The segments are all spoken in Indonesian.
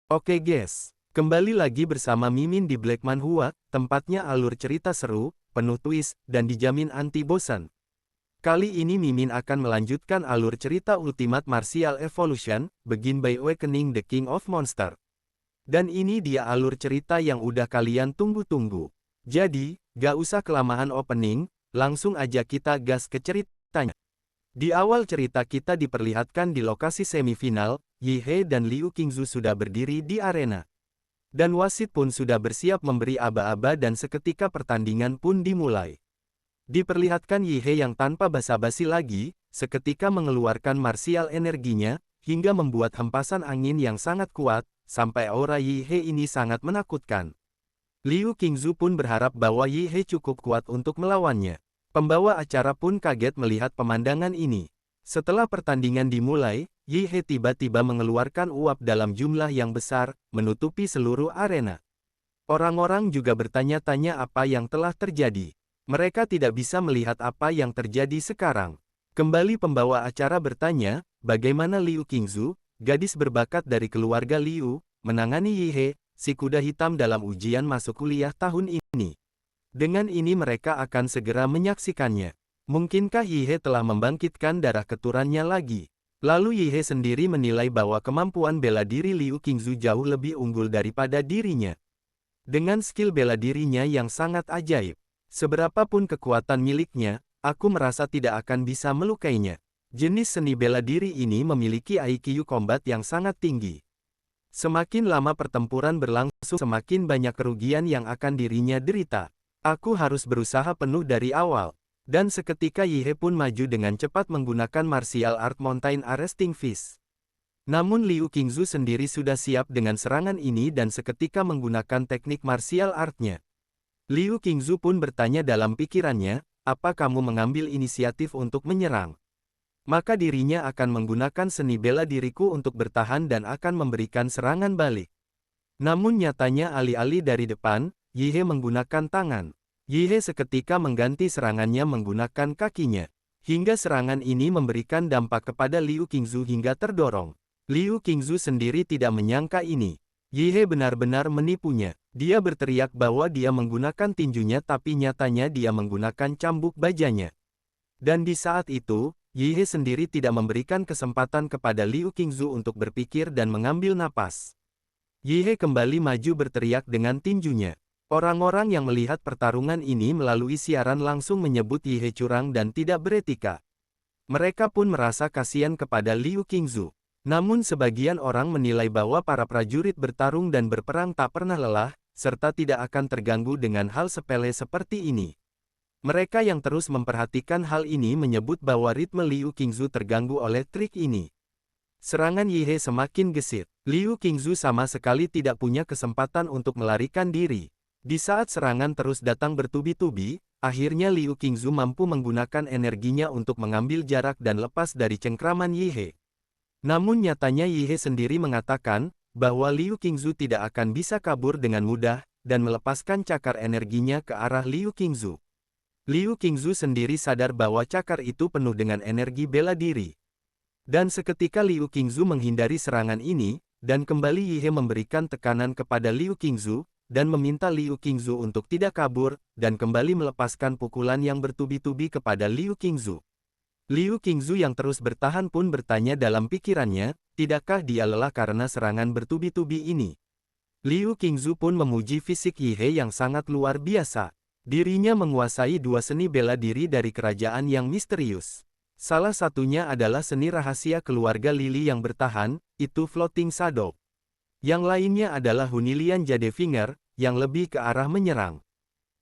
Oke guys, kembali lagi bersama Mimin di Black Manhwa, tempatnya alur cerita seru, penuh twist, dan dijamin anti bosan. Kali ini Mimin akan melanjutkan alur cerita Ultimate Martial Evolution, Begin by Awakening the King of Monster. Dan ini dia alur cerita yang udah kalian tunggu-tunggu. Jadi, gak usah kelamaan opening, langsung aja kita gas ke ceritanya. Di awal cerita kita diperlihatkan di lokasi semifinal, Yi He dan Liu Qingzu sudah berdiri di arena. Dan wasit pun sudah bersiap memberi aba-aba dan seketika pertandingan pun dimulai. Diperlihatkan Yi He yang tanpa basa-basi lagi, seketika mengeluarkan martial energinya, hingga membuat hempasan angin yang sangat kuat, sampai aura Yi He ini sangat menakutkan. Liu Qingzu pun berharap bahwa Yi He cukup kuat untuk melawannya. Pembawa acara pun kaget melihat pemandangan ini. Setelah pertandingan dimulai, Yi He tiba-tiba mengeluarkan uap dalam jumlah yang besar, menutupi seluruh arena. Orang-orang juga bertanya-tanya apa yang telah terjadi. Mereka tidak bisa melihat apa yang terjadi sekarang. Kembali pembawa acara bertanya, bagaimana Liu Qingzu, gadis berbakat dari keluarga Liu, menangani Yi He, si kuda hitam dalam ujian masuk kuliah tahun ini. Dengan ini mereka akan segera menyaksikannya. Mungkinkah Yi He telah membangkitkan darah keturunannya lagi? Lalu Yi He sendiri menilai bahwa kemampuan bela diri Liu Qingzu jauh lebih unggul daripada dirinya. Dengan skill bela dirinya yang sangat ajaib, seberapapun kekuatan miliknya, aku merasa tidak akan bisa melukainya. Jenis seni bela diri ini memiliki IQ combat yang sangat tinggi. Semakin lama pertempuran berlangsung, semakin banyak kerugian yang akan dirinya derita. Aku harus berusaha penuh dari awal. Dan seketika Yi He pun maju dengan cepat menggunakan martial art Mountain Arresting Fist. Namun Liu Qingzu sendiri sudah siap dengan serangan ini dan seketika menggunakan teknik martial artnya. Liu Qingzu pun bertanya dalam pikirannya, apa kamu mengambil inisiatif untuk menyerang? Maka dirinya akan menggunakan seni bela diriku untuk bertahan dan akan memberikan serangan balik. Namun nyatanya alih-alih dari depan, Yi He menggunakan tangan. Yi He seketika mengganti serangannya menggunakan kakinya. Hingga serangan ini memberikan dampak kepada Liu Qingzu hingga terdorong. Liu Qingzu sendiri tidak menyangka ini. Yi He benar-benar menipunya. Dia berteriak bahwa dia menggunakan tinjunya tapi nyatanya dia menggunakan cambuk bajanya. Dan di saat itu, Yi He sendiri tidak memberikan kesempatan kepada Liu Qingzu untuk berpikir dan mengambil napas. Yi He kembali maju berteriak dengan tinjunya. Orang-orang yang melihat pertarungan ini melalui siaran langsung menyebut Yi He curang dan tidak beretika. Mereka pun merasa kasihan kepada Liu Qingzu. Namun sebagian orang menilai bahwa para prajurit bertarung dan berperang tak pernah lelah, serta tidak akan terganggu dengan hal sepele seperti ini. Mereka yang terus memperhatikan hal ini menyebut bahwa ritme Liu Qingzu terganggu oleh trik ini. Serangan Yi He semakin gesit. Liu Qingzu sama sekali tidak punya kesempatan untuk melarikan diri. Di saat serangan terus datang bertubi-tubi, akhirnya Liu Qingzu mampu menggunakan energinya untuk mengambil jarak dan lepas dari cengkraman Yi He. Namun nyatanya Yi He sendiri mengatakan, bahwa Liu Qingzu tidak akan bisa kabur dengan mudah, dan melepaskan cakar energinya ke arah Liu Qingzu. Liu Qingzu sendiri sadar bahwa cakar itu penuh dengan energi bela diri. Dan seketika Liu Qingzu menghindari serangan ini, dan kembali Yi He memberikan tekanan kepada Liu Qingzu, dan meminta Liu Qingzu untuk tidak kabur, dan kembali melepaskan pukulan yang bertubi-tubi kepada Liu Qingzu. Liu Qingzu yang terus bertahan pun bertanya dalam pikirannya, tidakkah dia lelah karena serangan bertubi-tubi ini? Liu Qingzu pun memuji fisik Yi He yang sangat luar biasa. Dirinya menguasai dua seni bela diri dari kerajaan yang misterius. Salah satunya adalah seni rahasia keluarga Lili yang bertahan, itu Floating Shadow. Yang lainnya adalah Hunilian Jade Finger, yang lebih ke arah menyerang.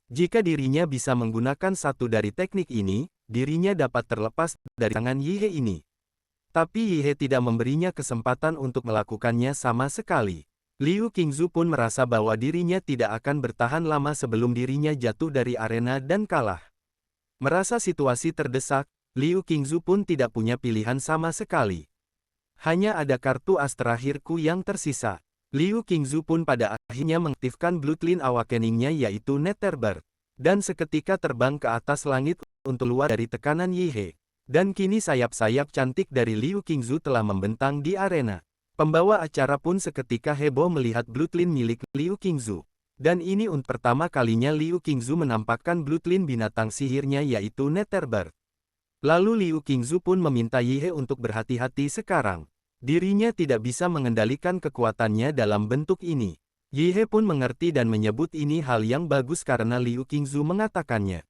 Jika dirinya bisa menggunakan satu dari teknik ini, dirinya dapat terlepas dari tangan Yi He ini. Tapi Yi He tidak memberinya kesempatan untuk melakukannya sama sekali. Liu Qingzu pun merasa bahwa dirinya tidak akan bertahan lama sebelum dirinya jatuh dari arena dan kalah. Merasa situasi terdesak, Liu Qingzu pun tidak punya pilihan sama sekali. Hanya ada kartu as terakhirku yang tersisa. Liu Qingzu pun pada akhirnya mengaktifkan Bloodline Awakening-nya yaitu Netherbird. Dan seketika terbang ke atas langit untuk keluar dari tekanan Yi He. Dan kini sayap-sayap cantik dari Liu Qingzu telah membentang di arena. Pembawa acara pun seketika heboh melihat bloodline milik Liu Qingzu. Dan ini untuk pertama kalinya Liu Qingzu menampakkan bloodline binatang sihirnya yaitu Netherbird. Lalu Liu Qingzu pun meminta Yihe untuk berhati-hati sekarang. Dirinya tidak bisa mengendalikan kekuatannya dalam bentuk ini. Yihe pun mengerti dan menyebut ini hal yang bagus karena Liu Qingzu mengatakannya.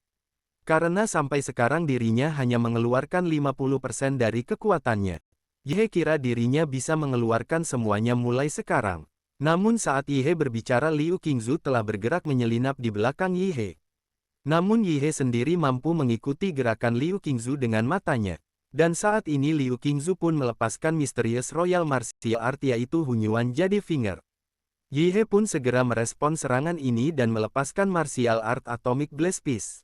Karena sampai sekarang dirinya hanya mengeluarkan 50% dari kekuatannya. Yihe kira dirinya bisa mengeluarkan semuanya mulai sekarang. Namun saat Yihe berbicara Liu Qingzu telah bergerak menyelinap di belakang Yihe. Namun Yihe sendiri mampu mengikuti gerakan Liu Qingzu dengan matanya. Dan saat ini Liu Qingzu pun melepaskan misterius Royal Martial Art yaitu Hunyuan Jade Finger. Yihe pun segera merespon serangan ini dan melepaskan Martial Art Atomic Blast Piece.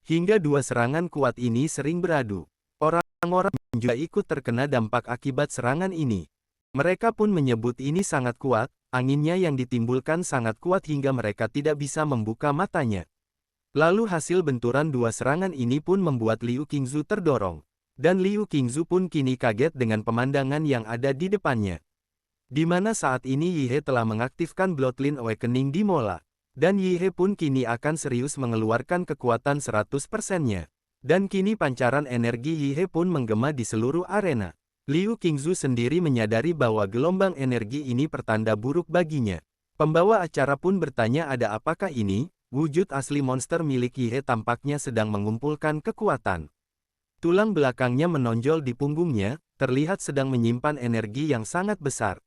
Hingga dua serangan kuat ini sering beradu. Orang-orang juga ikut terkena dampak akibat serangan ini. Mereka pun menyebut ini sangat kuat, anginnya yang ditimbulkan sangat kuat hingga mereka tidak bisa membuka matanya. Lalu hasil benturan dua serangan ini pun membuat Liu Qingzu terdorong. Dan Liu Qingzu pun kini kaget dengan pemandangan yang ada di depannya. Di mana saat ini Yihe telah mengaktifkan Bloodline Awakening di Mola. Dan Yihe pun kini akan serius mengeluarkan kekuatan 100%-nya. Dan kini pancaran energi Yihe pun menggema di seluruh arena. Liu Qingzu sendiri menyadari bahwa gelombang energi ini pertanda buruk baginya. Pembawa acara pun bertanya ada apakah ini, wujud asli monster milik Yihe tampaknya sedang mengumpulkan kekuatan. Tulang belakangnya menonjol di punggungnya, terlihat sedang menyimpan energi yang sangat besar.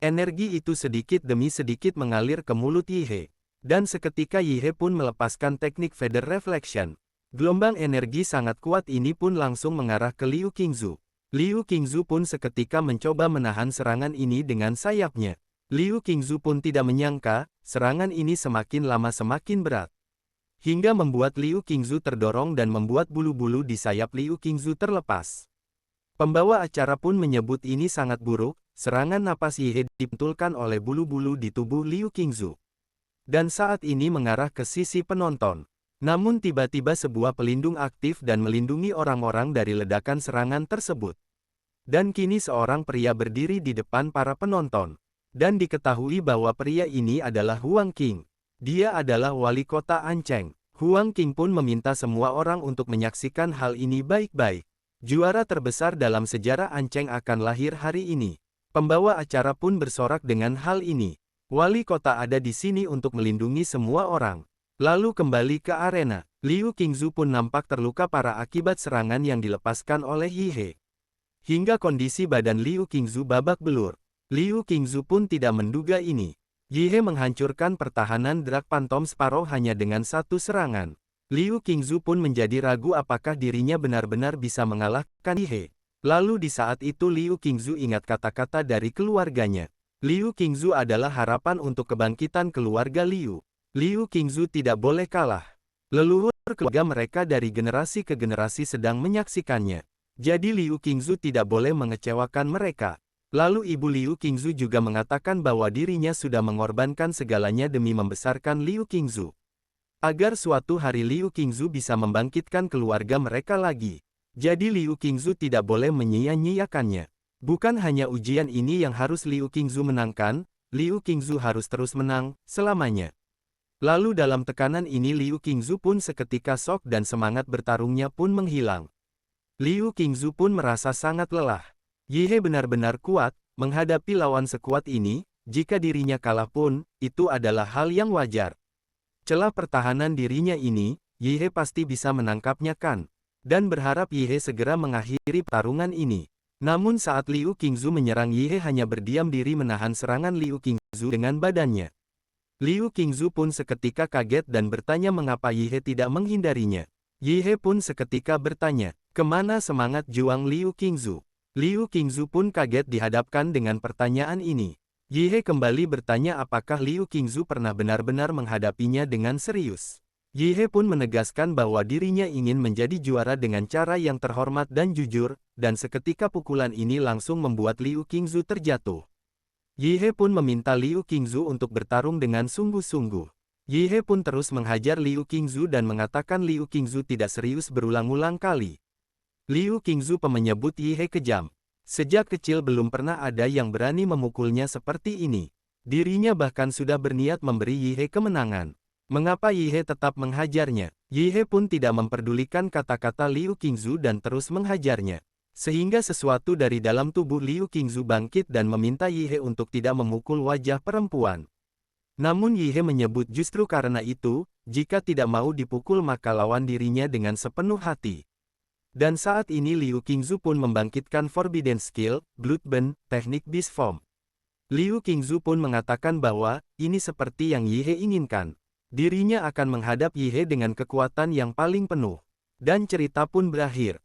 Energi itu sedikit demi sedikit mengalir ke mulut Yihe. Dan seketika Yihe pun melepaskan teknik Feather Reflection. Gelombang energi sangat kuat ini pun langsung mengarah ke Liu Qingzu. Liu Qingzu pun seketika mencoba menahan serangan ini dengan sayapnya. Liu Qingzu pun tidak menyangka, serangan ini semakin lama semakin berat. Hingga membuat Liu Qingzu terdorong dan membuat bulu-bulu di sayap Liu Qingzu terlepas. Pembawa acara pun menyebut ini sangat buruk, serangan napas Yihe dipentulkan oleh bulu-bulu di tubuh Liu Qingzu. Dan saat ini mengarah ke sisi penonton. Namun tiba-tiba sebuah pelindung aktif dan melindungi orang-orang dari ledakan serangan tersebut. Dan kini seorang pria berdiri di depan para penonton. Dan diketahui bahwa pria ini adalah Huang Qing. Dia adalah wali kota Ancheng. Huang Qing pun meminta semua orang untuk menyaksikan hal ini baik-baik. Juara terbesar dalam sejarah Ancheng akan lahir hari ini. Pembawa acara pun bersorak dengan hal ini. Wali kota ada di sini untuk melindungi semua orang. Lalu kembali ke arena, Liu Qingzu pun nampak terluka parah akibat serangan yang dilepaskan oleh Yihe. Hingga kondisi badan Liu Qingzu babak belur. Liu Qingzu pun tidak menduga ini. Yihe menghancurkan pertahanan Drak Phantom Sparrow hanya dengan satu serangan. Liu Qingzu pun menjadi ragu apakah dirinya benar-benar bisa mengalahkan Yihe. Lalu di saat itu Liu Qingzu ingat kata-kata dari keluarganya. Liu Qingzu adalah harapan untuk kebangkitan keluarga Liu. Liu Qingzu tidak boleh kalah. Leluhur keluarga mereka dari generasi ke generasi sedang menyaksikannya. Jadi Liu Qingzu tidak boleh mengecewakan mereka. Lalu ibu Liu Qingzu juga mengatakan bahwa dirinya sudah mengorbankan segalanya demi membesarkan Liu Qingzu. Agar suatu hari Liu Qingzu bisa membangkitkan keluarga mereka lagi. Jadi Liu Qingzu tidak boleh menyia-nyiakannya. Bukan hanya ujian ini yang harus Liu Qingzu menangkan, Liu Qingzu harus terus menang, selamanya. Lalu dalam tekanan ini Liu Qingzu pun seketika shock dan semangat bertarungnya pun menghilang. Liu Qingzu pun merasa sangat lelah. Yihe benar-benar kuat, menghadapi lawan sekuat ini, jika dirinya kalah pun, itu adalah hal yang wajar. Celah pertahanan dirinya ini, Yihe pasti bisa menangkapnya kan? Dan berharap Yihe segera mengakhiri pertarungan ini. Namun saat Liu Qingzu menyerang Yihe hanya berdiam diri menahan serangan Liu Qingzu dengan badannya. Liu Qingzu pun seketika kaget dan bertanya mengapa Yihe tidak menghindarinya. Yihe pun seketika bertanya, kemana semangat juang Liu Qingzu? Liu Qingzu pun kaget dihadapkan dengan pertanyaan ini. Yihe kembali bertanya apakah Liu Qingzu pernah benar-benar menghadapinya dengan serius. Yihe pun menegaskan bahwa dirinya ingin menjadi juara dengan cara yang terhormat dan jujur, dan seketika pukulan ini langsung membuat Liu Qingzu terjatuh. Yihe pun meminta Liu Qingzu untuk bertarung dengan sungguh-sungguh. Yihe pun terus menghajar Liu Qingzu dan mengatakan Liu Qingzu tidak serius berulang-ulang kali. Liu Qingzu menyebut Yihe kejam. Sejak kecil belum pernah ada yang berani memukulnya seperti ini. Dirinya bahkan sudah berniat memberi Yihe kemenangan. Mengapa Yihe tetap menghajarnya? Yihe pun tidak memperdulikan kata-kata Liu Qingzu dan terus menghajarnya. Sehingga sesuatu dari dalam tubuh Liu Qingzu bangkit dan meminta Yihe untuk tidak memukul wajah perempuan. Namun Yihe menyebut justru karena itu, jika tidak mau dipukul maka lawan dirinya dengan sepenuh hati. Dan saat ini Liu Qingzu pun membangkitkan Forbidden Skill, Bloodbend, teknik Beast Form. Liu Qingzu pun mengatakan bahwa, ini seperti yang Yihe inginkan. Dirinya akan menghadap Yihe dengan kekuatan yang paling penuh. Dan cerita pun berakhir.